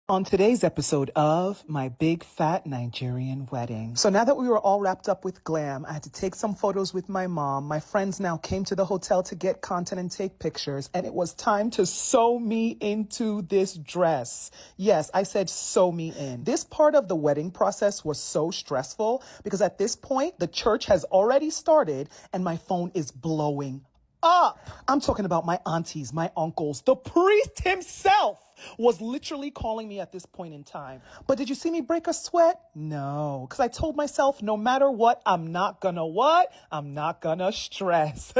On today's episode of My Big Fat Nigerian Wedding. So now that we were all wrapped up with glam, I had to take some photos with my mom. My friends now came to the hotel to get content and take pictures, and it was time to sew me into this dress. Yes, I said sew me in. This part of the wedding process was so stressful because at this point, the church has already started and my phone is blowing up. I'm talking about my aunties, my uncles, the priest himself was literally calling me at this point in time. But did you see me break a sweat? No, because I told myself no matter what, I'm not gonna stress.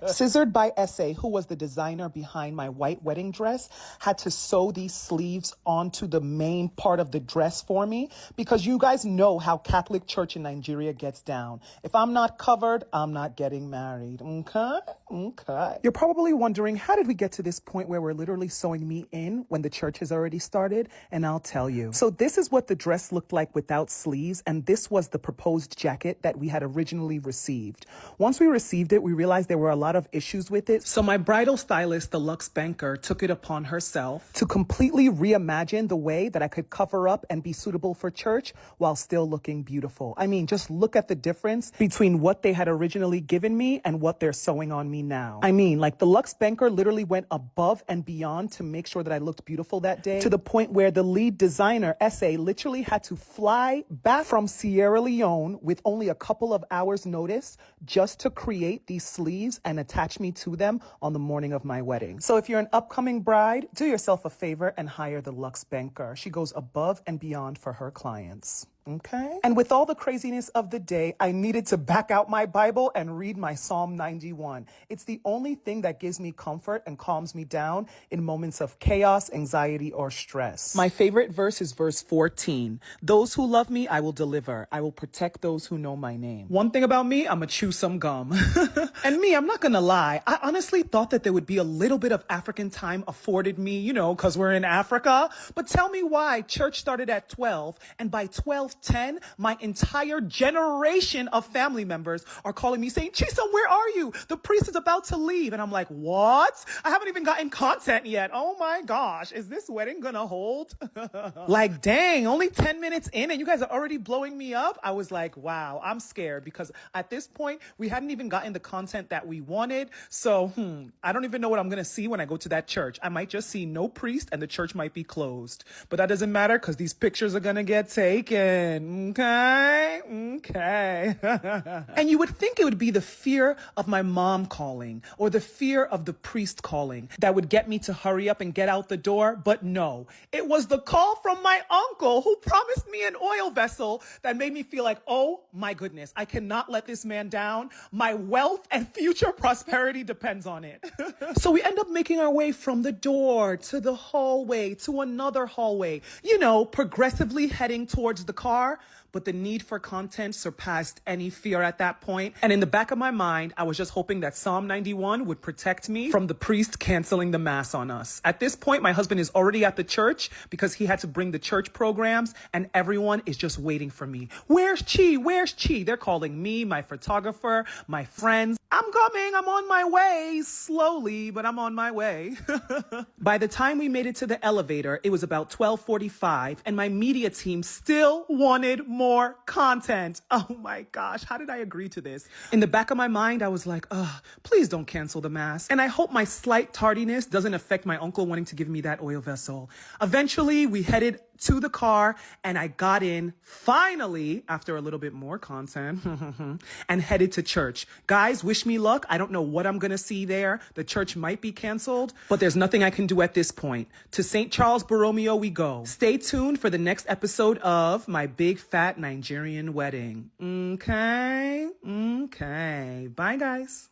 Scissored by SA, who was the designer behind my white wedding dress, had to sew these sleeves onto the main part of the dress for me because you guys know how Catholic Church in Nigeria gets down. If I'm not covered, I'm not getting married. Okay. You're probably wondering, how did we get to this point where we're literally sewing me in when the church has already started? And I'll tell you. So this is what the dress looked like without sleeves, and this was the proposed jacket that we had originally received. Once we received it, we realized there were a lot of issues with it. So my bridal stylist, the luxe banker, took it upon herself to completely reimagine the way that I could cover up and be suitable for church while still looking beautiful. I mean, just look at the difference between what they had originally given me and what they're sewing on me now. I mean, like the luxe banker literally went above and beyond to make sure that I looked beautiful that day, to the point where the lead designer, SA, literally had to fly back from Sierra Leone with only a couple of hours notice just to create these sleeves and attach me to them on the morning of my wedding. So if you're an upcoming bride, do yourself a favor and hire the luxe banker. She goes above and beyond for her clients. Okay. And with all the craziness of the day, I needed to back out my Bible and read my Psalm 91. It's the only thing that gives me comfort and calms me down in moments of chaos, anxiety, or stress. My favorite verse is verse 14. Those who love me, I will deliver. I will protect those who know my name. One thing about me, I'm gonna chew some gum. And me, I'm not gonna lie. I honestly thought that there would be a little bit of African time afforded me, you know, because we're in Africa. But tell me why church started at 12, and by 12:10, my entire generation of family members are calling me saying, Chisom, where are you? The priest is about to leave. And I'm like, what? I haven't even gotten content yet. Oh my gosh, is this wedding gonna hold? Like, dang, only 10 minutes in and you guys are already blowing me up? I was like, wow, I'm scared because at this point, we hadn't even gotten the content that we wanted. So, I don't even know what I'm gonna see when I go to that church. I might just see no priest and the church might be closed. But that doesn't matter because these pictures are gonna get taken. Okay. And you would think it would be the fear of my mom calling or the fear of the priest calling that would get me to hurry up and get out the door. But no, it was the call from my uncle who promised me an oil vessel that made me feel like, oh my goodness, I cannot let this man down. My wealth and future prosperity depends on it. So we end up making our way from the door to the hallway to another hallway, you know, progressively heading towards the car. But the need for content surpassed any fear at that point. And in the back of my mind, I was just hoping that Psalm 91 would protect me from the priest canceling the mass on us. At this point, my husband is already at the church because he had to bring the church programs and everyone is just waiting for me. Where's Chi? Where's Chi? They're calling me, my photographer, my friends. I'm coming. I'm on my way. Slowly, but I'm on my way. By the time we made it to the elevator, it was about 12:45 and my media team still wanted more content. Oh my gosh, how did I agree to this? In the back of my mind, I was like, please don't cancel the mass. And I hope my slight tardiness doesn't affect my uncle wanting to give me that oil vessel. Eventually, we headed to the car and I got in finally after a little bit more content and headed to church. Guys, wish me luck. I don't know what I'm going to see there. The church might be canceled, but there's nothing I can do at this point. To St. Charles Borromeo we go. Stay tuned for the next episode of My Big Fat Nigerian Wedding. Okay. Bye guys.